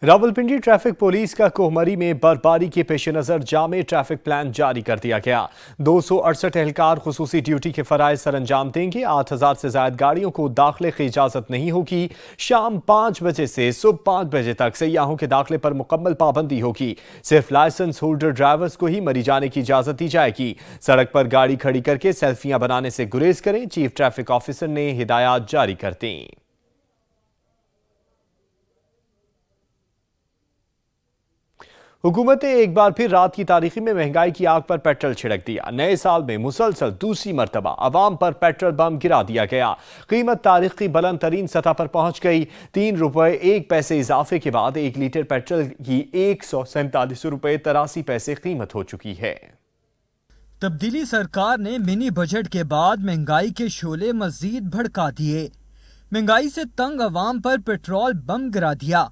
Rawalpindi traffic police का कोहमरी में बर्फबारी के पेश नज़र जामे ट्रैफिक प्लान जारी कर दिया गया। 268 एहलकार खुसूसी ड्यूटी के फराइज सर अंजाम देंगे। 8000 से ज्यादा गाड़ियों को दाखिले की इजाजत नहीं होगी। शाम 5 बजे से सुबह 5 बजे तक सयाहों के दाखिले पर मुकम्मल पाबंदी होगी। सिर्फ लाइसेंस होल्डर ड्राइवर्स को ही मरी जाने की इजाजत दी जाएगी। सड़क पर गाड़ी खड़ी करके सेल्फियां बनाने से गुरेज करें। चीफ ट्रैफिक ऑफिसर ने हिदायत जारी कर दी। हुकूमत ने एक बार फिर रात की तारीखी में महंगाई की आग पर पेट्रोल छिड़क दिया। नए साल में मुसलसल दूसरी मरतबा अवाम पर पेट्रोल बम गिरा दिया गया। कीमत तारीख की बुलंद तरीन सतह पर पहुंच गई। 3 रुपए 1 पैसे इजाफे के बाद 1 लीटर पेट्रोल की 147 रुपए 83 पैसे कीमत हो चुकी है। तब्दीली सरकार ने मिनी बजट के बाद महंगाई के शोले मजीद भड़का दिए। महंगाई से तंग अवाम पर पेट्रोल बम गिरा दिया।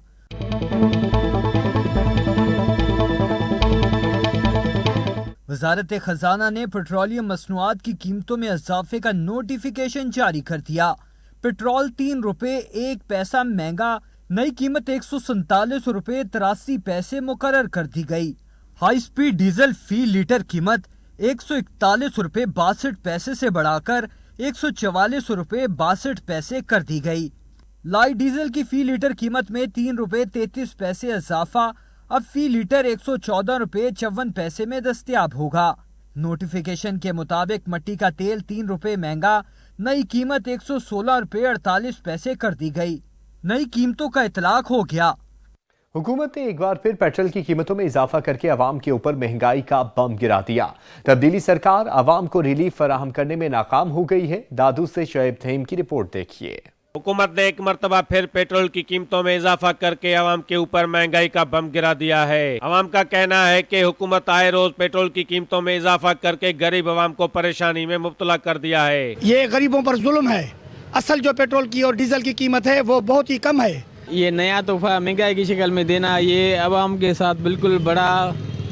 वजारत खजाना ने पेट्रोलियम मसनूआत की कीमतों में इजाफे का नोटिफिकेशन जारी कर दिया। पेट्रोल 3 रुपए 1 पैसा महंगा, नई कीमत 147 रुपए 83 पैसे मुकर्रर कर दी गई। हाई स्पीड डीजल फी लीटर कीमत 141 रुपए 62 पैसे से बढ़ाकर 144 रुपए 62 पैसे कर दी गई। लाइट डीजल की फी लीटर कीमत में 3 रुपए 33 पैसे इजाफा अब फी लीटर 114 रुपए 54 पैसे में दस्तयाब होगा। नोटिफिकेशन के मुताबिक मट्टी का तेल 3 रुपए महंगा, नई कीमत 116 रुपए 48 पैसे कर दी गई। नई कीमतों का इतलाक हो गया। हुकूमत ने एक बार फिर पेट्रोल की कीमतों में इजाफा करके अवाम के ऊपर महंगाई का बम गिरा दिया। तब्दीली सरकार अवाम को रिलीफ फराहम करने में नाकाम हो गई है। दादू से शोएब थहीम की रिपोर्ट देखिए। हुकूमत ने एक मरतबा फिर पेट्रोल की कीमतों में इजाफा करके अवाम के ऊपर महंगाई का बम गिरा दिया है। अवाम का कहना है कि हुकूमत आए रोज पेट्रोल की कीमतों में इजाफा करके गरीब अवाम को परेशानी में मुब्तला कर दिया है। ये गरीबों पर जुल्म है। असल जो पेट्रोल की और डीजल की कीमत है वो बहुत ही कम है। ये नया तोहफा महंगाई की शक्ल में देना ये अवाम के साथ बिल्कुल बड़ा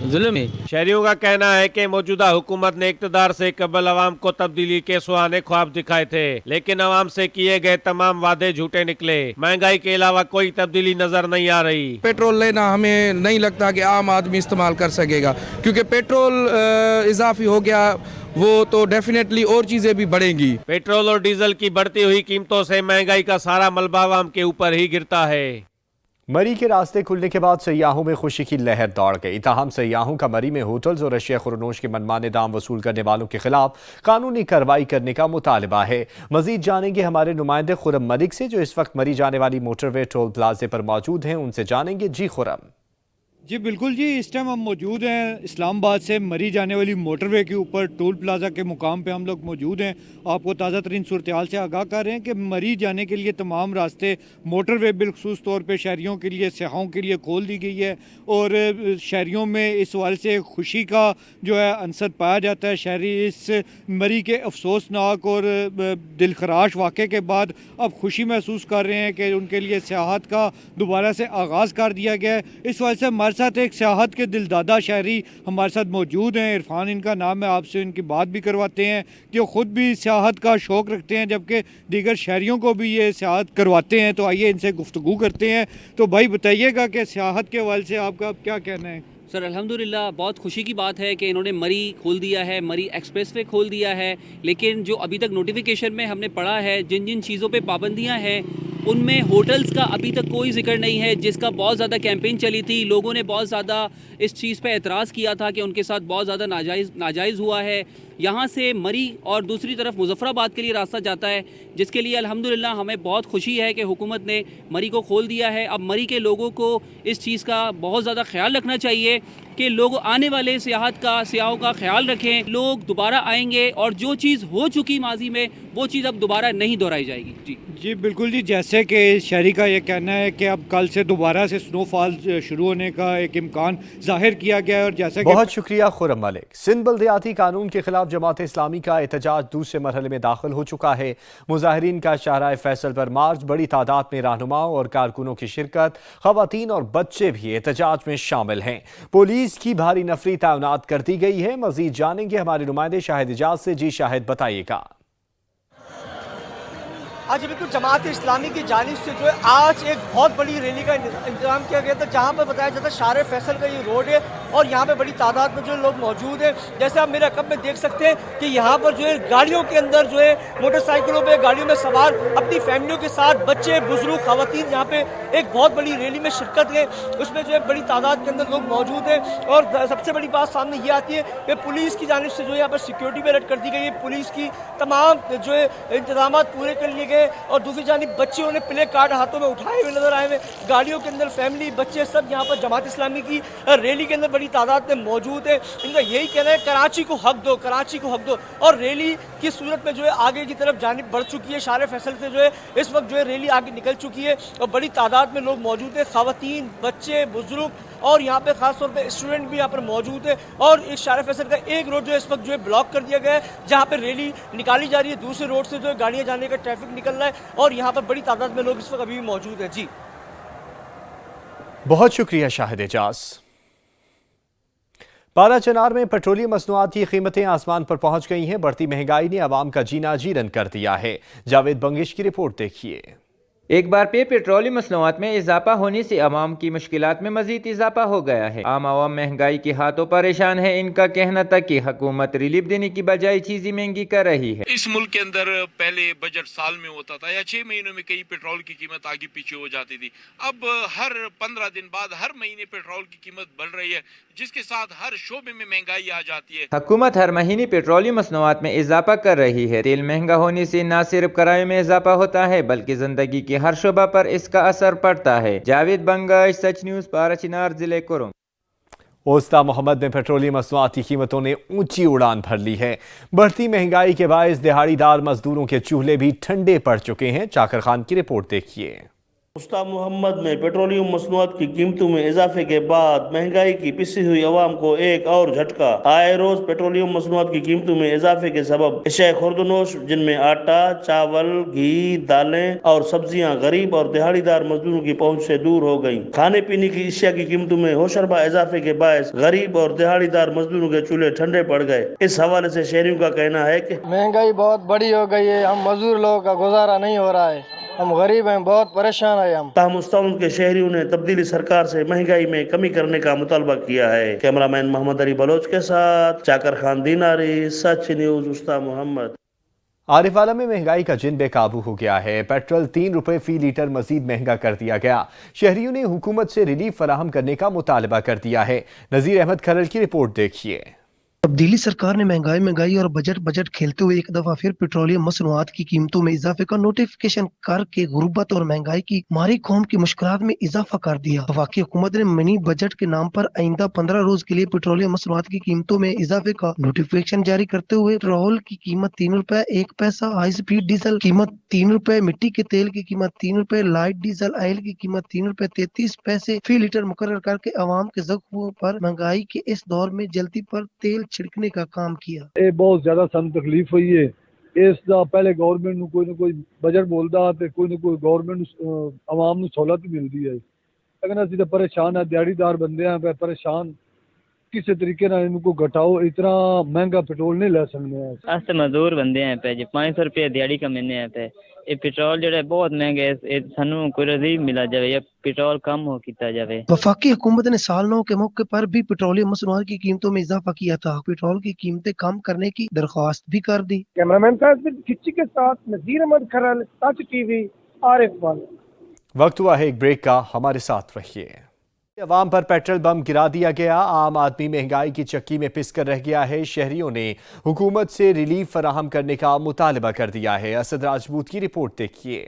जुल्म है। शहरियों का कहना है कि मौजूदा हुकूमत ने इक़्तिदार से कबल अवाम को तब्दीली के सुहाने ख्वाब दिखाए थे, लेकिन अवाम से किए गए तमाम वादे झूठे निकले। महंगाई के अलावा कोई तब्दीली नजर नहीं आ रही। पेट्रोल लेना हमें नहीं लगता कि आम आदमी इस्तेमाल कर सकेगा, क्योंकि पेट्रोल इजाफी हो गया वो तो डेफिनेटली और चीजें भी बढ़ेंगी। पेट्रोल और डीजल की बढ़ती हुई कीमतों से महंगाई का सारा मलबा अवाम के ऊपर ही गिरता है। मरी के रास्ते खुलने के बाद सयाहों में खुशी की लहर दौड़ गई। ताहम सयाहों का मरी में होटल्स और अशिया खुरनोश के मनमाने दाम वसूल करने वालों के खिलाफ कानूनी कार्रवाई करने का मुतालबा है। मजीद जानेंगे हमारे नुमाइंदे खुरम मलिक से, जो इस वक्त मरी जाने वाली मोटरवे टोल प्लाजे पर मौजूद हैं। उनसे जानेंगे। जी खुरम। जी बिल्कुल जी, इस टाइम हम मौजूद हैं इस्लामाबाद से मरी जाने वाली मोटरवे के ऊपर टोल प्लाजा के मुकाम पे हम लोग मौजूद हैं। आपको ताज़ा तरीन सूरत हाल से आगाह कर रहे हैं कि मरी जाने के लिए तमाम रास्ते मोटरवे बिलखसूस तौर पे शहरियों के लिए, सियाहों के लिए खोल दी गई है और शहरियों में इस हवाले से खुशी का जो है अंसर पाया जाता है। शहरी इस मरी के अफसोसनाक और दिलखराश वाक़े के बाद अब खुशी महसूस कर रहे हैं कि उनके लिए सियाहत का दोबारा से आगाज़ कर दिया गया है। इस वजह से हमारे साथ एक सियाहत के दिलदादा शहरी हमारे साथ मौजूद हैं। इरफान इनका नाम है। आपसे इनकी बात भी करवाते हैं कि वो ख़ुद भी सियाहत का शौक़ रखते हैं, जबकि दीगर शहरियों को भी ये सियाहत करवाते हैं। तो आइए इनसे गुफ्तगू करते हैं। तो भाई बताइएगा कि सियाहत के हवाले से आपका क्या कहना है? सर अल्हम्दुलिल्लाह बहुत खुशी की बात है कि इन्होंने मरी खोल दिया है, मरी एक्सप्रेस वे खोल दिया है। लेकिन जो अभी तक नोटिफिकेशन में हमने पढ़ा है, जिन जिन चीज़ों पे पाबंदियां हैं उनमें होटल्स का अभी तक कोई जिक्र नहीं है, जिसका बहुत ज़्यादा कैंपेन चली थी। लोगों ने बहुत ज़्यादा इस चीज़ पे एतराज़ किया था कि उनके साथ बहुत ज़्यादा नाजायज़ हुआ है। यहाँ से मरी और दूसरी तरफ मुजफ्फराबाद के लिए रास्ता जाता है, जिसके लिए अल्हम्दुलिल्लाह हमें बहुत खुशी है कि हुकूमत ने मरी को खोल दिया है। अब मरी के लोगों को इस चीज़ का बहुत ज़्यादा ख्याल रखना चाहिए कि लोग आने वाले सियाहों का ख्याल रखें। लोग दोबारा आएंगे और जो चीज़ हो चुकी माजी में वो चीज़ अब दोबारा नहीं दोहराई जाएगी। जी बिल्कुल जी, जैसे कि शहरी का ये कहना है कि अब कल से दोबारा से स्नोफॉल शुरू होने का एक इम्कान जाहिर किया गया है। और जैसा बहुत शुक्रिया खुरम मलिक। सिंध बल्दियाती कानून के खिलाफ जमात इस्लामी का एहतजाज दूसरे मरहले में दाखिल हो चुका है। मुजाहिरीन का शाहराह फैसल पर मार्च, बड़ी तादाद में रहनुमाओं और कारकुनों की शिरकत, खवातीन और बच्चे भी एहतजाज में शामिल हैं। पुलिस की भारी नफरी तैनात कर दी गई है। मजीद जानेंगे हमारे नुमाइंदे शाहिद इजाज से। जी शाहिद बताइएगा। आज बिल्कुल जमात इस्लामी की जानिब से जो है आज एक बहुत बड़ी रैली का इंतजाम किया गया था, जहाँ पर बताया जाता है शार फैसल का ये रोड है और यहाँ पे बड़ी तादाद में जो लोग मौजूद हैं। जैसे आप मेरे अकब में देख सकते हैं कि यहाँ पर जो है गाड़ियों के अंदर जो है मोटरसाइकिलों पे गाड़ियों में सवार अपनी फैमिलियों के साथ बच्चे बुजुर्ग खवातीन यहाँ पे एक बहुत बड़ी रैली में शिरकत है, उसमें जो है बड़ी तादाद के अंदर लोग मौजूद हैं। और सबसे बड़ी बात सामने ये आती है कि पुलिस की जानिब से जो है यहाँ पर सिक्योरिटी भी रेड कर दी गई है, पुलिस की तमाम जो है इंतजाम पूरे कर लिए गए। और दूसरी जानिब बच्चे उन्हें प्ले कार्ड हाथों में उठाए हुए नजर आए हुए, गाड़ियों के अंदर फैमिली बच्चे सब यहाँ पर जमात इस्लामी की रैली के अंदर बड़ी तादाद में मौजूद है। इनका यही कहना है कराची को हक दो, कराची को हक दो। और रैली की सूरत में जो है आगे की तरफ जानिब बढ़ चुकी है, शार फैसल से जो है इस वक्त जो है रैली आगे निकल चुकी है और बड़ी तादाद में लोग मौजूद है, खवातीन बच्चे बुजुर्ग और यहाँ पे खास तौर पे स्टूडेंट भी यहाँ पर मौजूद है। और इस शार फैसल का एक रोड जो है इस वक्त जो है ब्लॉक कर दिया गया है, जहाँ पे रैली निकाली जा रही है, दूसरे रोड से जो है गाड़ियाँ जाने का ट्रैफिक निकल रहा है और यहाँ पर बड़ी तादाद में लोग इस वक्त अभी भी मौजूद है। जी बहुत शुक्रिया शाहिद एजाज। पारा चनार में पेट्रोलियम मसनूआत की कीमतें आसमान पर पहुंच गई हैं। बढ़ती महंगाई ने आवाम का जीना जीरन कर दिया है। जावेद बंगिश की रिपोर्ट देखिए। एक बार फिर पेट्रोलियम मसनूआत में इजाफा होने से आवाम की मुश्किलात में मजीद इजाफा हो गया है। आम आवाम महंगाई के हाथों परेशान है। इनका कहना था कि हुकूमत रिलीफ देने की बजाय चीजें महंगी कर रही है। इस मुल्क के अंदर पहले बजट साल में होता था या 6 महीनों में कई पेट्रोल की कीमत आगे पीछे हो जाती थी। अब हर 15 दिन बाद हर महीने पेट्रोल की कीमत बढ़ रही है, जिसके साथ हर शोबे में महंगाई आ जाती है। हुकूमत हर महीने पेट्रोलियम मसनूआत में इजाफा कर रही है। तेल महंगा होने से न सिर्फ किराए में इजाफा होता है बल्कि जिंदगी के हर शोबा पर इसका असर पड़ता है। जावेद बंगश, सच न्यूज, पारा चिनार, जिले कुरुम। ओस्ता मोहम्मद में पेट्रोलियम मसनूआत की कीमतों ने ऊंची उड़ान भर ली है। बढ़ती महंगाई के बायस दिहाड़ीदार मजदूरों के चूल्हे भी ठंडे पड़ चुके हैं। चाकर खान की रिपोर्ट देखिए। ओस्ता मोहम्मद में पेट्रोलियम मसनूआत की कीमतों में इजाफे के बाद महंगाई की पिसी हुई आवाम को एक और झटका। आए रोज पेट्रोलियम मसनूआत की कीमतों में इजाफे के सबब अशिया खुर्दनोश जिनमें आटा, चावल, घी, दालें और सब्जियां गरीब और दिहाड़ीदार मजदूरों की पहुंच से दूर हो गयी। खाने पीने की अशिया की कीमतों में होशरबा इजाफे के बायस गरीब और दिहाड़ीदार मजदूरों के चूल्हे ठंडे पड़ गए। इस हवाले से शहरियों का कहना है कि महंगाई बहुत बड़ी हो गई है, हम मजदूर लोगों का गुजारा नहीं हो रहा है, हम गरीब हैं, बहुत परेशान है हम। तामुस्ताउन के शहरियों ने तब्दीली सरकार से महंगाई में कमी करने का मुतालबा किया है। कैमरामैन मोहम्मद अली बलोच के साथ चाकर खान दीनारी, सच न्यूज, उस्ता मोहम्मद। आरिफवाला में महंगाई का जिन बेकाबू हो गया है। पेट्रोल 3 रुपए फी लीटर मजीद महंगा कर दिया गया। शहरियों ने हुकूमत से रिलीफ फराहम करने का मुतालबा कर दिया है। नजीर अहमद खरल की रिपोर्ट देखिए। तब्दीली सरकार ने महंगाई और बजट खेलते हुए एक दफा फिर पेट्रोलियम मसनूआत की कीमतों में इजाफे का नोटिफिकेशन करके गुर्बत और महंगाई की मारी कौम की मुश्किलात में इजाफा कर दिया। वफाकी हुकूमत ने मिनी बजट के नाम पर आइंदा 15 रोज के लिए पेट्रोलियम मसनूआत की कीमतों में इजाफे का नोटिफिकेशन जारी करते हुए पेट्रोल की कीमत 3 रुपए 1 पैसा, हाई स्पीड डीजल कीमत 3 रुपए, मिट्टी के तेल की कीमत 3 रुपए, लाइट डीजल ऑयल की कीमत 3 रुपए 33 पैसे फी लीटर मुकर्रर करके आवाम के ज़ख्मों पर महंगाई के इस दौर में जल्दी पर तेल छिड़कने का काम किया। ਇਹ ਬਹੁਤ ਜ਼ਿਆਦਾ ਸਾਨੂੰ ਤਕਲੀਫ ਹੋਈ ਹੈ। ਇਸ ਦਾ ਪਹਿਲੇ ਗਵਰਨਮੈਂਟ ਨੂੰ ਕੋਈ ਨਾ ਕੋਈ ਬਜਟ ਬੋਲਦਾ ਤੇ ਕੋਈ ਨਾ ਕੋਈ ਗਵਰਨਮੈਂਟ ਨੂੰ ਆਵਾਮ ਨੂੰ ਸਹੂਲਤ ਮਿਲਦੀ ਹੈ, ਲੇਕਿਨ ਅਸੀਂ ਤਾਂ ਪਰੇਸ਼ਾਨ ਆ, ਦਿਹਾੜੀਦਾਰ ਬੰਦੇ ਆ, ਪਰੇਸ਼ਾਨ ਕਿਸੇ ਤਰੀਕੇ ਨਾਲ ਇਹਨੂੰ ਕੋਈ ਘਟਾਓ। इतना महंगा पेट्रोल नहीं ले सकते हैं। अस मजदूर बंदे हैं पे जी 500 रुपये दिहाड़ी कमाने हैं पे ये पेट्रोल जो बहुत महंगे है, सानू कोई रिलीफ मिला जाए या पेट्रोल कम हो किया जाए। वफाकी हुकूमत ने साल 9 के मौके पर भी पेट्रोलियम मसनूआत की कीमतों में इजाफा किया था। पेट्रोल की कीमतें कम करने की दरख्वास्त भी कर दी। कैमरामैन खिच्ची के साथ नजीर अहमद खरल, सच टीवी, आरिफवाला। वक्त हुआ है एक ब्रेक का, हमारे साथ रहिए। अवाम पर पेट्रोल बम गिरा दिया गया। आम आदमी महंगाई की चक्की में पिस कर रह गया है। शहरियों ने हुकूमत से रिलीफ फराहम करने का मुतालबा कर दिया है। असद राजपूत की रिपोर्ट देखिए।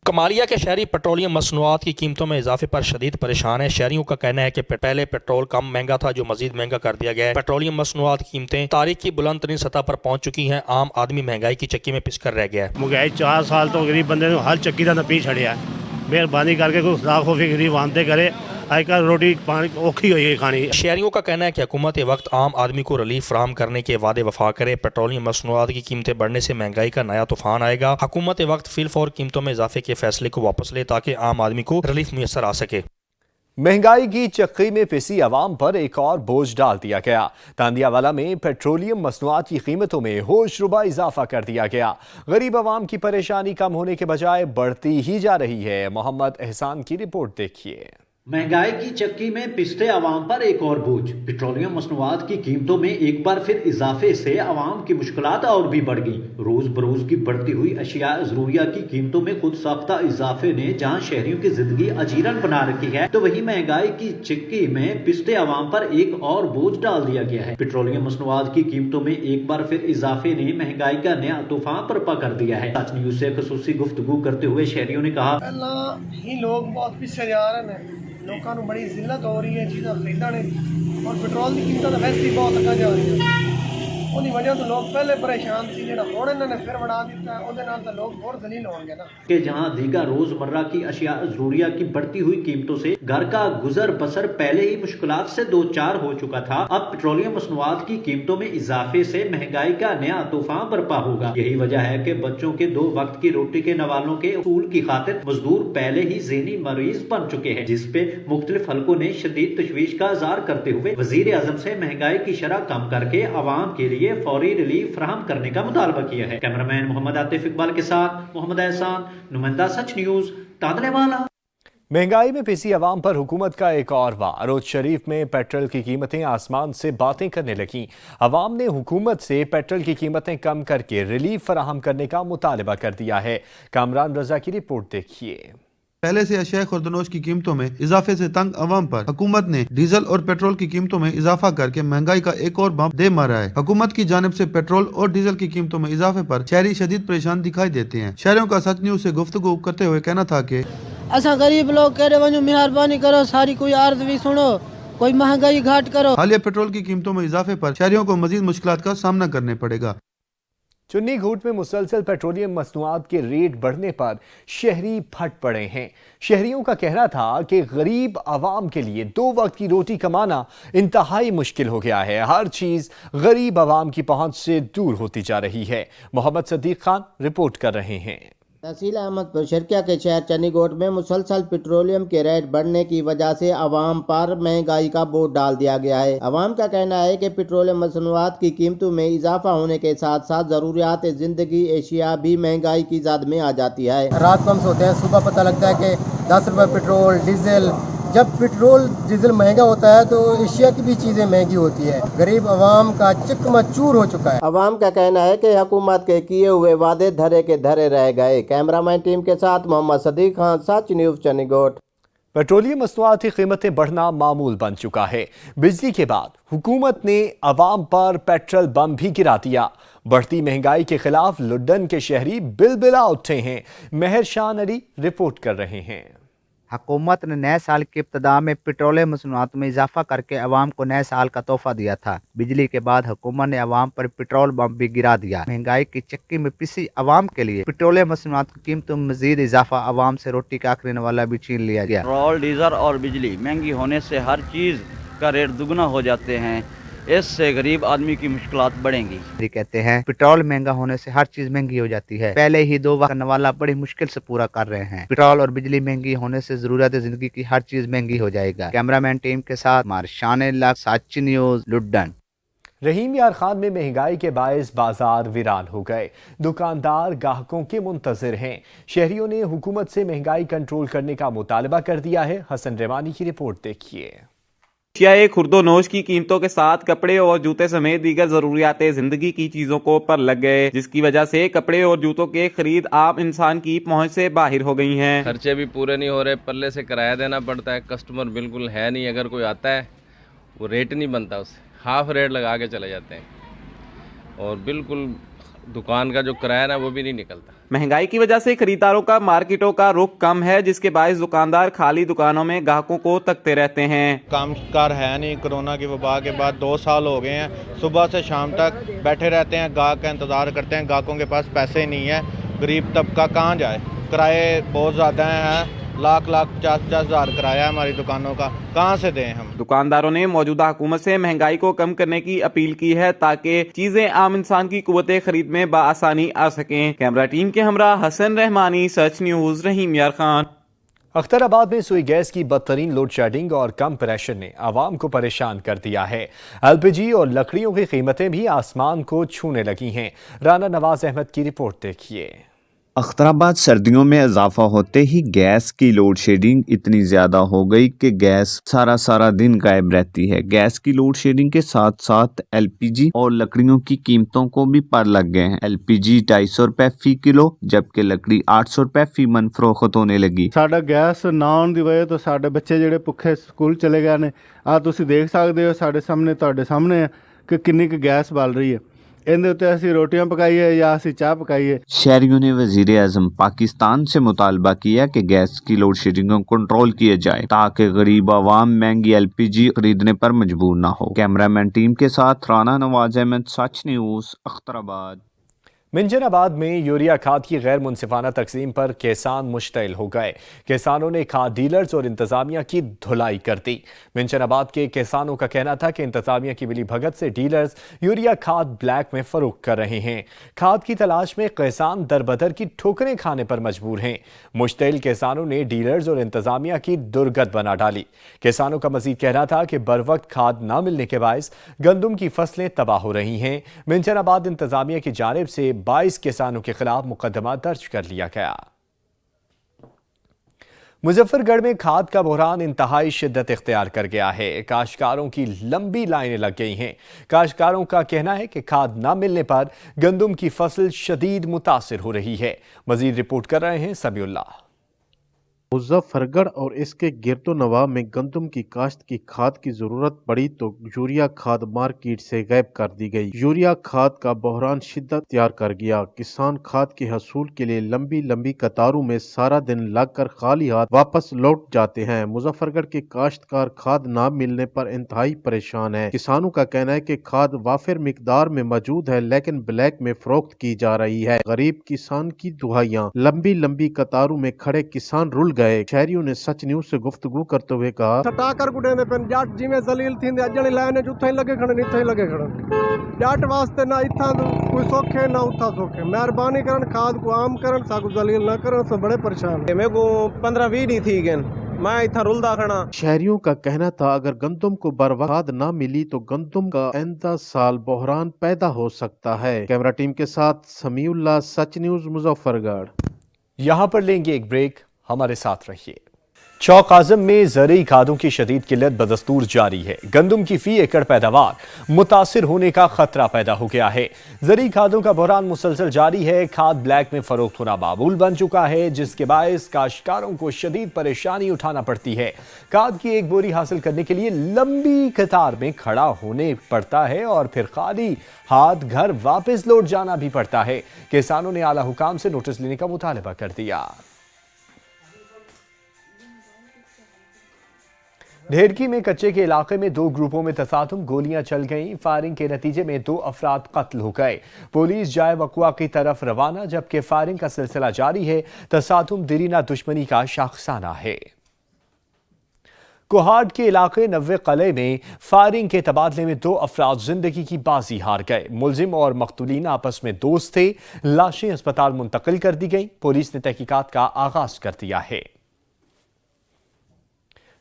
कमालिया के शहरी पेट्रोलियम मसनूआत की कीमतों में इजाफे पर शदीद परेशान है। शहरियों का कहना है कि पहले पेट्रोल कम महंगा था, जो मजीद महंगा कर दिया गया है। पेट्रोलियम मसनूआत की कीमतें तारीख की बुलंद तरीन सतह पर पहुंच चुकी हैं। आम आदमी महंगाई की चक्की में पिस कर रह गया है। महंगाई 4 साल तो गरीब बंदे हर चक्की का नपी छड़िया। मेहरबानी करके कोई खुदा खौफी गरीब आंदे करे। आजकल रोटी पानी औखी हुई है खानी। शहरियों का कहना है कि हुकूमत वक्त आम आदमी को रिलीफ फराहम करने के वादे वफा करे। पेट्रोलियम मसनूआत की कीमतें बढ़ने से महंगाई का नया तूफान आएगा। हुकूमत वक्त फिलफौर कीमतों में इजाफे के फैसले को वापस ले ताकि आम आदमी को रिलीफ मुयसर आ सके। महंगाई की चक्की में पिसी आवाम पर एक और बोझ डाल दिया गया। तांदियावाला में पेट्रोलियम मसनूआत की कीमतों में होशरुबा इजाफा कर दिया गया। गरीब आवाम की परेशानी कम होने के बजाय बढ़ती ही जा रही है। मोहम्मद एहसान की रिपोर्ट देखिए। महंगाई की चक्की में पिसते आवाम पर एक और बोझ। पेट्रोलियम मसनूआत की कीमतों में एक बार फिर इजाफे से आवाम की मुश्किलात और भी बढ़ गई। रोज बरोज की बढ़ती हुई अशिया जरूरिया की कीमतों में खुद साख्ता इजाफे ने जहां शहरियों की जिंदगी अजीरन बना रखी है, तो वहीं महंगाई की चक्की में पिसते आवाम पर एक और बोझ डाल दिया गया है। पेट्रोलियम मसनूआत की कीमतों में एक बार फिर इजाफे ने महंगाई का नया तूफान बर्पा कर दिया है। सच न्यूज से खसूसी गुफ्तगू करते हुए शहरियों ने कहा, ही लोग बहुत पिछे जा रहे हैं, लोगों को बड़ी जिल्लत हो रही है चीज़ें खरीदने और पेट्रोल की कीमत वैसे ही बहुत अगा जा रही है। उन्हीं वजह तो लोग पहले परेशान थी, जो हुण इन्होंने फिर बढ़ा दिता है, उहदे नाल तो लोग और जलील होंगे ना। कि जहां दीगर रोजमर्रा की अशिया जरूरिया की बढ़ती हुई कीमतों से घर का गुजर बसर पहले ही मुश्किलात से दो चार हो चुका था, अब पेट्रोलियम मसनूआत की कीमतों में इजाफे से महंगाई का नया तूफान बर्पा होगा। यही वजह है कि बच्चों के 2 वक्त की रोटी के नवालों के उसूल की खातिर मजदूर पहले ही ज़हनी मरीज बन चुके हैं, जिसपे मुख्तलिफ हलकों ने शदीद तशवीश का इज़हार करते हुए वजीर आजम से महंगाई की शरह कम करके आवाम के लिए फौरी रिलीफ फराहम करने का मुतालबा किया है। कैमरामैन मोहम्मद आतिफ इकबाल के साथ मोहम्मद एहसान, नुमाइंदा सच न्यूज, तांदलेवाला। महंगाई में पिसी आवाम पर हुकूमत का एक और वार। रोज शरीफ में पेट्रोल की कीमतें आसमान से बातें करने लगीं। आवाम ने हुकूमत से पेट्रोल की कीमतें कम करके रिलीफ फराहम करने का मुतालबा कर दिया है। कामरान रजा की रिपोर्ट देखिए। पहले से अशिया खुर्दनोश की कीमतों में इजाफे से तंग अवाम पर हुकूमत ने डीजल और पेट्रोल की कीमतों में इजाफा करके महंगाई का एक और बम दे मारा है। हुकूमत की जानिब से पेट्रोल और डीजल की कीमतों में इजाफे पर शहरी शदीद परेशान दिखाई देते हैं। शहरियों का सच न्यूज से गुफ्तगू करते हुए कहना था कि असा गरीब लोग कह रहे मेहरबानी करो, सारी कोई अर्ज भी सुनो, कोई महंगाई घाट करो। हालिया पेट्रोल की कीमतों में इजाफे पर शहरियों को मजीद मुश्किलात का सामना करने पड़ेगा। चुन्नी घूट में मुसलसल पेट्रोलियम मसनूआत के रेट बढ़ने पर शहरी फट पड़े हैं। शहरियों का कहना था कि गरीब आवाम के लिए 2 वक्त की रोटी कमाना इंतहाई मुश्किल हो गया है। हर चीज गरीब आवाम की पहुंच से दूर होती जा रही है। मोहम्मद सदीक खान रिपोर्ट कर रहे हैं। तहसील अहमदपुर शर्किया के शहर चन्नीगोट में मुसलसल पेट्रोलियम के रेट बढ़ने की वजह से आवाम पर महंगाई का बोझ डाल दिया गया है। आवाम का कहना है कि पेट्रोलियम मसनूआत की कीमतों में इजाफा होने के साथ साथ जरूरियात जिंदगी एशिया भी महंगाई की ज़द में आ जाती है। रात को हम सोते हैं, सुबह पता लगता है कि 10 रुपए पेट्रोल डीजल। जब पेट्रोल डीजल महंगा होता है तो एशिया की भी चीजें महंगी होती है। गरीब आवाम का चकमाचूर हो चुका है। आवाम का कहना है कि हुकूमत के किए हुए वादे धरे के धरे रह गए। कैमरामैन टीम के साथ मोहम्मद सदीक खान, सच न्यूज चन्नीगोट। पेट्रोलियम मसनूआत की कीमतें बढ़ना मामूल बन चुका है। बिजली के बाद हुकूमत ने आवाम पर पेट्रोल बम भी गिरा दिया। बढ़ती महंगाई के खिलाफ लुड्डन के शहरी बिलबिला उठे हैं। मेहर शान अली रिपोर्ट कर रहे हैं। हुकूमत ने नए साल की इब्तिदा में पेट्रोलियम मसनूआत में इजाफा करके अवाम को नए साल का तोहफा दिया था। बिजली के बाद हुकूमत ने अवाम पर पेट्रोल बम भी गिरा दिया। महंगाई की चक्की में पिसी अवाम के लिए पेट्रोलियम मसनूआत की कीमतों में मजीद इजाफा अवाम से रोटी का आखिरी वाला भी छीन लिया गया। पेट्रोल, डीजल और बिजली महंगी होने से हर चीज़ का रेट दुगना हो जाते हैं। इससे गरीब आदमी की मुश्किलात बढ़ेंगी। कहते हैं पेट्रोल महंगा होने से हर चीज महंगी हो जाती है। पहले ही 2 वक्त नवाला बड़ी मुश्किल से पूरा कर रहे हैं। पेट्रोल और बिजली महंगी होने से जरूरत जिंदगी की हर चीज महंगी हो जाएगा। कैमरामैन टीम के साथ मारशान साची न्यूज, लुड्डन। रहीम यार खान में महंगाई के बायस बाजार वीरान हो गए। दुकानदार ग्राहकों के मुंतजिर हैं। शहरियों ने हुकूमत से महंगाई कंट्रोल करने का मुतालबा कर दिया है। हसन रेवानी की रिपोर्ट देखिए। एशियाई खुर्दोनोश की कीमतों के साथ कपड़े और जूते समेत दीगर जरूरियात जिंदगी की चीजों को पर लग गए, जिसकी वजह से कपड़े और जूतों के खरीद आम इंसान की पहुंच से बाहर हो गई हैं। खर्चे भी पूरे नहीं हो रहे, पल्ले से किराया देना पड़ता है, कस्टमर बिल्कुल है नहीं। अगर कोई आता है वो रेट नहीं बनता, उससे हाफ रेट लगा के चले जाते हैं और बिल्कुल दुकान का जो किराया ना वो भी नहीं निकलता। महंगाई की वजह से खरीदारों का मार्केटों का रुख कम है, जिसके बायस दुकानदार खाली दुकानों में ग्राहकों को तकते रहते हैं। कामकार है नहीं। कोरोना की वबा के बाद 2 साल हो गए हैं, सुबह से शाम तक बैठे रहते हैं, गाहक का इंतजार करते हैं। ग्राहकों के पास पैसे ही नहीं है। गरीब तबका कहाँ जाए? किराए बहुत ज़्यादा हैं, लाख 50-50 हज़ार किराया है हमारी दुकानों का, कहाँ से दें हम? दुकानदारों ने मौजूदा हुकूमत से महंगाई को कम करने की अपील की है ताकि चीजें आम इंसान की कुव्वते खरीद में बआसानी आ सकें। कैमरा टीम के हमरा हसन रहमानी, सच न्यूज, रहीम यार खान। अख्तराबाद में सुई गैस की बदतरीन लोड शेडिंग और कम प्रेशर ने आवाम को परेशान कर दिया है। एलपीजी और लकड़ियों की कीमतें भी आसमान को छूने लगी हैं। राना नवाज अहमद की रिपोर्ट देखिए। अख्तराबाद सर्दियों में इजाफा होते ही गैस की लोड शेडिंग इतनी ज्यादा हो गई कि गैस सारा दिन गायब रहती है। गैस की लोड शेडिंग के साथ साथ एलपीजी और लकड़ियों की कीमतों को भी पर लग गए हैं। एलपीजी 250 रुपए फी किलो जबकि लकड़ी 800 रुपए फी मन फरोख्त होने लगी। साडा गैस ना आउण दी वजह तो साडे बच्चे ਜਿਹੜੇ ਭੁੱਖੇ ਸਕੂਲ ਚਲੇ ਗਏ ਨੇ। ਆ ਤੁਸੀਂ ਦੇਖ ਸਕਦੇ ਹੋ ਸਾਡੇ ਸਾਹਮਣੇ ਤੁਹਾਡੇ ਸਾਹਮਣੇ ਕਿ ਕਿੰਨੀ ਕੁ ਗੈਸ ਬਲ ਰਹੀ ਹੈ। इनके उत्ते असी रोटियां पकाइए या असी चाह पकाइए। शहरियों ने वजीर आजम पाकिस्तान से मुतालबा किया कि गैस की लोड शेडिंग को कंट्रोल किया जाए ताकि गरीब आवाम महंगी एलपीजी खरीदने पर मजबूर ना हो। कैमरामैन टीम के साथ राना नवाज अहमद, सच न्यूज़, अख्तराबाद। मिंजराबाद में यूरिया खाद की गैर मुनसिफाना तकसीम पर किसान मुश्तइल हो गए। किसानों ने खाद डीलर्स और इंतजामिया की धुलाई कर दी। मिंजराबाद के किसानों का कहना था कि इंतजामिया की मिली भगत से डीलर्स यूरिया खाद ब्लैक में फरोख्त कर रहे हैं। खाद की तलाश में किसान दरबदर की ठोकरें खाने पर मजबूर हैं। मुश्तइल किसानों ने डीलर्स और इंतजामिया की दुर्गत बना डाली। किसानों का मजीद कहना था कि बर वक्त खाद न मिलने के बायस गंदुम की फसलें तबाह हो रही हैं। मिंजराबाद इंतजामिया की जानिब से 22 किसानों के खिलाफ मुकदमा दर्ज कर लिया गया। मुजफ्फरगढ़ में खाद का बहरान इंतहाई शिद्दत इख्तियार कर गया है। काश्तकारों की लंबी लाइनें लग गई हैं। काश्तकारों का कहना है कि खाद न मिलने पर गंदुम की फसल शदीद मुतासिर हो रही है। मजीद रिपोर्ट कर रहे हैं समीउल्लाह। मुजफ्फरगढ़ और इसके गिरदो नवाब में गंदम की काश्त की खाद की जरूरत पड़ी तो यूरिया खाद मार्केट से गायब कर दी गई। यूरिया खाद का बहरान शिद्दत तैयार कर गया। किसान खाद के हसूल के लिए लंबी लंबी कतारों में सारा दिन लगकर खाली हाथ वापस लौट जाते हैं। मुजफ्फरगढ़ के काश्तकार खाद न मिलने पर इंतहाई परेशान है। किसानों का कहना है कि खाद वाफिर मिकदार में मौजूद है लेकिन ब्लैक में फरोख्त की जा रही है। गरीब किसान की दुहाइयां, लंबी लंबी कतारों में खड़े किसान रुल गए। शहरियों ने सच न्यूज़ से गुफ्तगू करते हुए कहा, सटाकर गुडेंदे पे जट जिवें जलील थींदे अजणी लाइन जुथे ही लगे खड़े इत्थे ही लगे खड़े। जट वास्ते ना इत्था कोई सौखे ना उथा सौखे। मेहरबानी करन खाद को आम करन साकू जलील ना करन। सब बड़े परेशान। मेरे को 15-20 नहीं थी गन मैं इतना रुलदा खड़ा। शहरियों का कहना था अगर गंदम को बर वक्त न मिली तो गंदम का आइंदा साल बहरान पैदा हो सकता है। कैमरा टीम के साथ समीउल्लाह, सच न्यूज़, मुजफ्फरगढ़। यहां पर लेंगे एक ब्रेक, हमारे साथ रहिए। चौक आजम में ज़रूरी खादों की शदीद किल्लत बदस्तूर जारी है। गंदम की फी एकड़ पैदावार मुतासिर होने का खतरा पैदा हो गया है। ज़रूरी खादों का बहरान मुसलसल जारी है। खाद ब्लैक में फरोख्त होना मामूल बन चुका है जिसके बायस काश्तकारों को शदीद परेशानी उठाना पड़ती है। खाद की एक बोरी हासिल करने के लिए लंबी कतार में खड़ा होने पड़ता है और फिर खाली हाथ घर वापस लौट जाना भी पड़ता है। किसानों ने आला हुकाम से नोटिस लेने का मुतालबा कर दिया। ढेरकी में कच्चे के इलाके में 2 ग्रुपों में तसादुम, गोलियां चल गईं। फायरिंग के नतीजे में 2 अफराद कत्ल हो गए। पुलिस जाए वक़्वा की तरफ रवाना जबकि फायरिंग का सिलसिला जारी है। तसादुम दरीना दुश्मनी का शाखसाना है। कोहाट के इलाके 90 कले में फायरिंग के तबादले में 2 अफराद जिंदगी की बाजी हार गए। मुलजिम और मकतूलीन आपस में दोस्त थे। लाशें अस्पताल मुंतकिल कर दी गई। पुलिस ने तहकीकात का आगाज कर दिया है।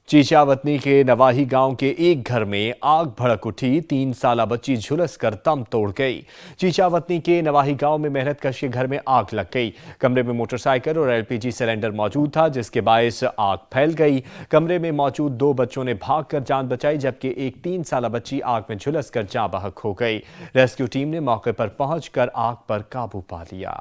चीचावतनी के नवाही गांव के एक घर में आग भड़क उठी। 3 साला बच्ची झुलस कर दम तोड़ गई। चीचावतनी के नवाही गांव में मेहनत कश के घर में आग लग गई। कमरे में मोटरसाइकिल और एलपीजी सिलेंडर मौजूद था जिसके बायस आग फैल गई। कमरे में मौजूद 2 बच्चों ने भागकर जान बचाई जबकि एक 3 साला बच्ची आग में झुलस कर जाँ बहक हो गई। रेस्क्यू टीम ने मौके पर पहुंचकर आग पर काबू पा लिया।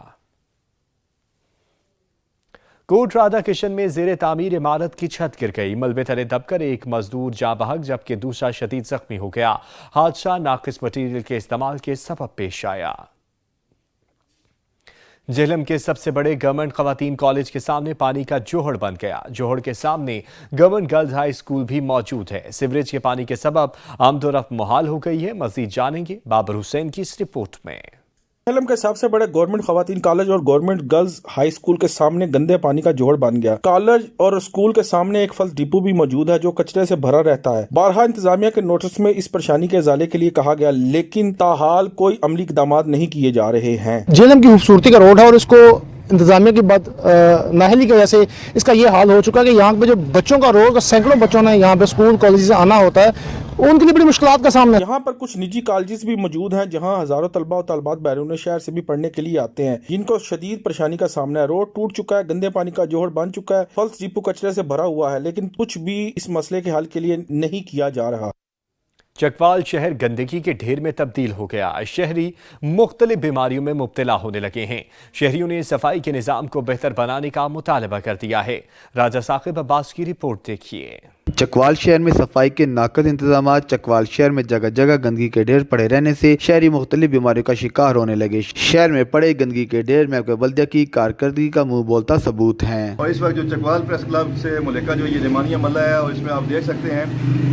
कोट राधा किशन में जेर तामीर इमारत की छत गिर गई। मलबे तले दबकर एक मजदूर जाँ बहक जबकि दूसरा शदीद जख्मी हो गया। हादसा नाकिस मटीरियल के इस्तेमाल के सबब पेश आया। झेलम के सबसे बड़े गवर्नमेंट खवातीन कॉलेज के सामने पानी का जोहड़ बन गया। जोहड़ के सामने गवर्नमेंट गर्ल्स हाई स्कूल भी मौजूद है। सीवरेज के पानी के सबब आमदोरफ्त मुहाल हो गई है। मजीद जानेंगे बाबर हुसैन की इस रिपोर्ट में। झेलम के सबसे बड़े गवर्नमेंट खवातीन कॉलेज और गवर्नमेंट गर्ल्स हाई स्कूल के सामने गंदे पानी का जोहड़ बन गया। कॉलेज और स्कूल के सामने एक फल डिपो भी मौजूद है जो कचरे से भरा रहता है। बारहा इंतजामिया के नोटिस में इस परेशानी के इजाले के लिए कहा गया लेकिन ताहाल कोई अमली इकदाम नहीं किए जा रहे हैं। झेलम की खूबसूरती का रोड है और इसको इंतजामिया की नाहली की वजह से इसका ये हाल हो चुका है कि यहाँ पे जो बच्चों का रोज सैकड़ों बच्चों ने यहाँ पे स्कूल कॉलेज से आना होता है, उनके लिए बड़ी मुश्किलात का सामना है। यहाँ पर कुछ निजी कॉलेजेस भी मौजूद हैं जहाँ हजारों तलबा और तलबात बैरून शहर से भी पढ़ने के लिए आते हैं, जिनको शदीद परेशानी का सामना है। रोड टूट चुका है, गंदे पानी का जोहड़ बन चुका है, फल्स डिपो कचरे से भरा हुआ है, लेकिन कुछ भी इस मसले के हल के लिए नहीं किया जा रहा। चकवाल शहर गंदगी के ढेर में तब्दील हो गया। शहरी मुख्तलिफ बीमारियों में मुब्तला होने लगे हैं। शहरियों ने सफाई के निज़ाम को बेहतर बनाने का मुतालबा कर दिया है। राजा साकिब अब्बास की रिपोर्ट देखिए। चकवाल शहर में सफाई के नाकद इंतजाम। चकवाल शहर में जगह जगह गंदगी के ढेर पड़े रहने से शहरी मुख्तलिफ बीमारियों का शिकार होने लगे। शहर में पड़े गंदगी के ढेर में बल्दिया की कारकर्दगी का मुंह बोलता सबूत है। और इस वक्त जो चकवाल प्रेस क्लब से मुल्का जो ये रिमानिया मल्ला है, और इसमें आप देख सकते हैं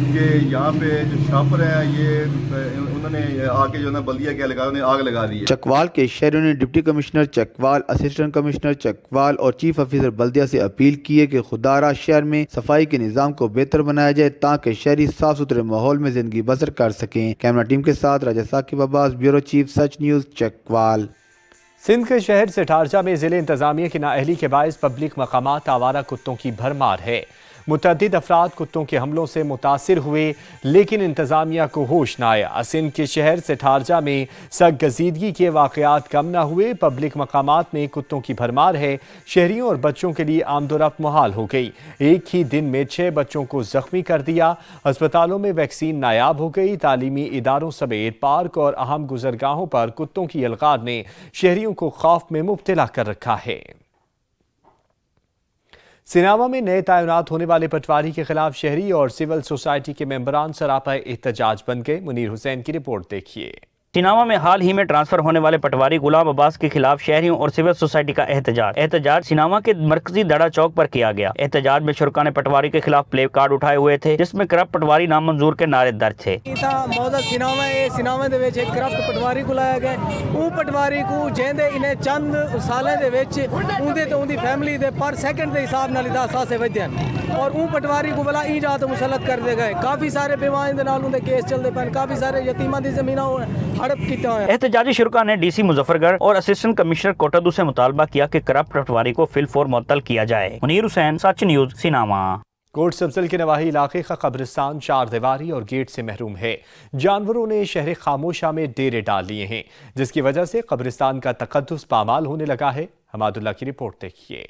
कि यहाँ पे जो शॉपर है ये उन्होंने आके जो ना बल्दिया क्या लगा, उन्हें आग लगा दी है। चकवाल के शहरियों ने deputy commissioner Chakwal, assistant commissioner Chakwal और चीफ ऑफिसर बल्दिया से अपील की है कि खुदारा शहर में सफाई के निज़ाम को बेहतर बनाया जाए ताकि शहरी साफ सुथरे माहौल में जिंदगी बसर कर सकें। कैमरा टीम के साथ राजा साकिब अब्बास, ब्यूरो चीफ, सच न्यूज़, चकवाल। सिंध के शहर सेठारजा में जिले इंतजामिया की नाअहली के बायस पब्लिक मकामात आवारा कुत्तों की भरमार है। मुतअद्दिद अफराद कुत्तों के हमलों से मुतासिर हुए, लेकिन इंतजामिया को होश न आया। सिंध के शहर सेठारजा में सरगजीदगी के वाक़यात कम न हुए। पब्लिक मकामात में कुत्तों की भरमार है। शहरियों और बच्चों के लिए आमदोरफ्त मुहाल हो गई। एक ही दिन में 6 बच्चों को जख्मी कर दिया। अस्पतालों में वैक्सीन नायाब हो गई। तालीमी इदारों समेत पार्क और अहम गुजरगाहों पर कुत्तों की अलगार ने शहरियों को खौफ में मुब्तला कर रखा है। सिनावा में नए तैनात होने वाले पटवारी के खिलाफ शहरी और सिविल सोसाइटी के मेंबरान सरापा एहतजाज बन गए। मुनीर हुसैन की रिपोर्ट देखिए। सिनावा में हाल ही में ट्रांसफर होने वाले पटवारी गुलाम अब्बास के खिलाफ शहरियों और सिविल सोसाइटी का एहतजाज सिनावा के मरकजी दड़ा चौक पर किया गया। एहतजाज में शुरका ने पटवारी के खिलाफ प्ले कार्ड उठाए हुए थे, जिसमें करप्ट पटवारी नामंजूर के नारे दर्ज थे। सिनावा दे विच एक करप्ट पटवारी को लाया गया। वो पटवारी को जेंदे इन्हें चंद सालें दे विच उंदे ते उंदी फैमिली दे पर सेकंड के हिसाब नाल 10 साल से वधन, और वो पटवारी को भला ई जात मुसलत कर दे गए। काफी सारे बेवाएं दे नाल उंदे केस चलदे पन, काफी सारे यतीमां दी ज़मीनां हड़प कीता है। एहतजाजी शुरका ने डीसी मुजफ्फरगढ़ और असिस्टेंट कमिश्नर कोटादू से मुतालबा किया कि करप्ट पटवारी को फिलफोर मुअत्तल किया जाए। मुनीर हुसैन, सच न्यूज़, सिनावा। कोट सब्जल के नवाही इलाके का कब्रिस्तान 4 दीवारी और गेट से महरूम है। जानवरों ने शहर खामोशा में डेरे डाल लिए हैं, जिसकी वजह से कब्रिस्तान का तकद्दुस पामाल होने लगा है। हमादुल्लाह की रिपोर्ट देखिए।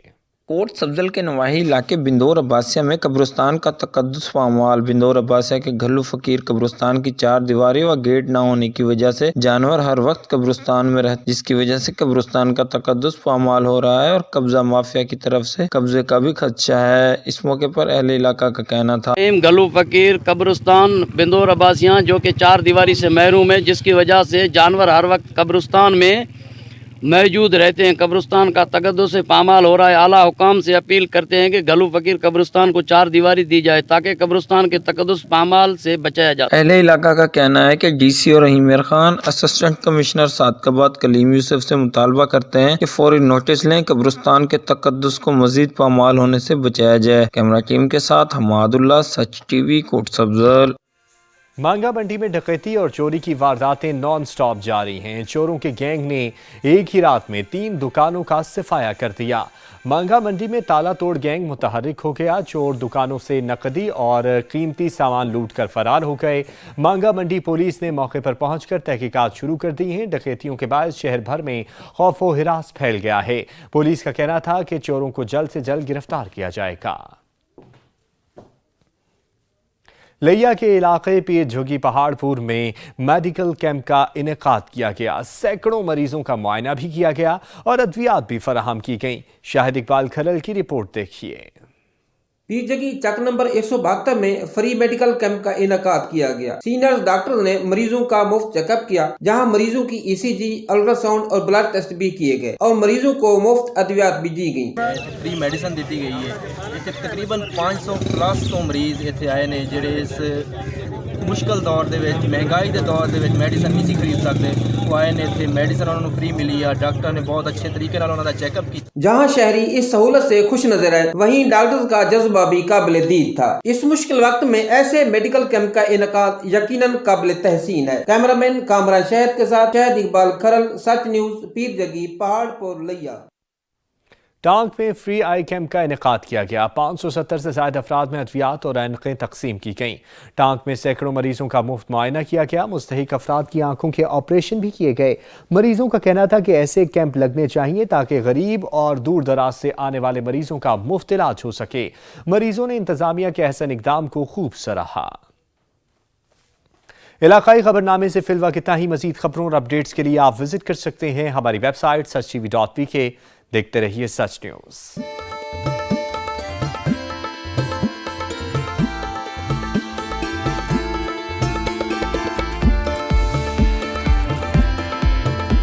कोट सब्जल के नवाही इलाके बिंदौर अब्बासिया में कब्रिस्तान का तकद्दुस पामाल। बिंदौर अब्बासिया के घल्लू फकीर कब्रिस्तान की 4 दीवारें व गेट न होने की वजह से जानवर हर वक्त कब्रिस्तान में रहते, जिसकी वजह से कब्रिस्तान का तकद्दुस पामाल हो रहा है और कब्जा माफिया की तरफ से कब्जे का भी खदशा है। इस मौके पर अहले इलाका का कहना था, घल्लू फकीर कब्रिस्तान बिंदौर अब्बासिया जो कि 4 दीवारी से महरूम है, जिसकी वजह से जानवर हर वक्त कब्रिस्तान में मौजूद रहते हैं। कब्रिस्तान का तकद्दुस से पामाल हो रहा है। आला हुकाम से अपील करते हैं कि घल्लू फकीर कब्रिस्तान को 4 दीवारी दी जाए ताकि कब्रिस्तान के तकद्दुस पामाल से बचाया जाए। अहले इलाका का कहना है कि डीसी और रहीम खान असिस्टेंट कमिश्नर सादकाबाद कलीम यूसुफ से मुतालबा करते हैं कि फौरी नोटिस लें, कब्रिस्तान के तकद्दुस को मजीद पामाल होने से बचाया जाए। कैमरा टीम के साथ हमादुल्लाह, सच टीवी, कोट सब्जल। मांगा मंडी में डकैती और चोरी की वारदातें नॉन स्टॉप जारी हैं। चोरों के गैंग ने एक ही रात में 3 दुकानों का सफाया कर दिया। मांगा मंडी में ताला तोड़ गैंग मुतहर्रिक हो गया। चोर दुकानों से नकदी और कीमती सामान लूट कर फरार हो गए। मांगा मंडी पुलिस ने मौके पर पहुंचकर तहकीकात शुरू कर दी हैं। डकैतियों के बाद शहर भर में खौफ व हिरास फैल गया है। पुलिस का कहना था कि चोरों को जल्द से जल्द गिरफ्तार किया जाएगा। लिया के इलाके पीर झुगी पहाड़पुर में मेडिकल कैंप का इनेकाद किया गया। सैकड़ों मरीजों का मुआयना भी किया गया और अद्वियात भी फराहम की गई। शाहिद इकबाल खलल की रिपोर्ट देखिए। पीरजगी चक नंबर 172 में फ्री मेडिकल कैंप का इनेकाद किया गया। सीनियर डॉक्टर ने मरीजों का मुफ्त चेकअप किया, जहां मरीजों की ECG, अल्ट्रासाउंड और ब्लड टेस्ट भी किए गए और मरीजों को मुफ्त अद्वियात भी दी गई। फ्री मेडिसिन दी गई है। इतने तकरीबन 500 प्लस तो मरीज इतने आए ने जेडे इस मुश्किल दौर दे विच, महंगाई के दौर दे विच मेडिसिन नहीं खरीद सकते, वो आए ने इतने मेडिसिन उन्होंने फ्री मिली है। डॉक्टर ने बहुत अच्छे तरीके नाल उन्होंने चेकअप किया। जहां शहरी इस सहूलत से खुश नजर आए, वहीं डॉक्टर का जज्बा भी काबिल दीद था। इस मुश्किल वक्त में ऐसे मेडिकल कैंप का इनेकाद यकीनन काबिल तहसीन है। कैमरामैन कामरान शहद के साथ शाहिद इकबाल खरल, सच न्यूज, पीरजगी पहाड़पुर लिया। टांग में फ्री आई कैंप का इनेकाद किया गया। 570 से ज्यादा अफराद में अद्वियात और ऐनकें तकसीम की गईं। टांग में सैकड़ों मरीजों का मुफ्त मुआयना किया गया। मुस्तहिक अफराद की आंखों के ऑपरेशन भी किए गए। मरीजों का कहना था कि ऐसे कैंप लगने चाहिए ताकि गरीब और दूर दराज से आने वाले मरीजों का मुफ्त इलाज हो सके। मरीजों ने इंतजामिया के अहसन इकदाम को खूब सराहा। इलाकाई खबरनामे से फिलहाल इतना ही। मजीद खबरों और अपडेट्स के लिए आप विजिट कर सकते हैं हमारी वेबसाइट sach.tv.pk। देखते रहिए सच न्यूज़।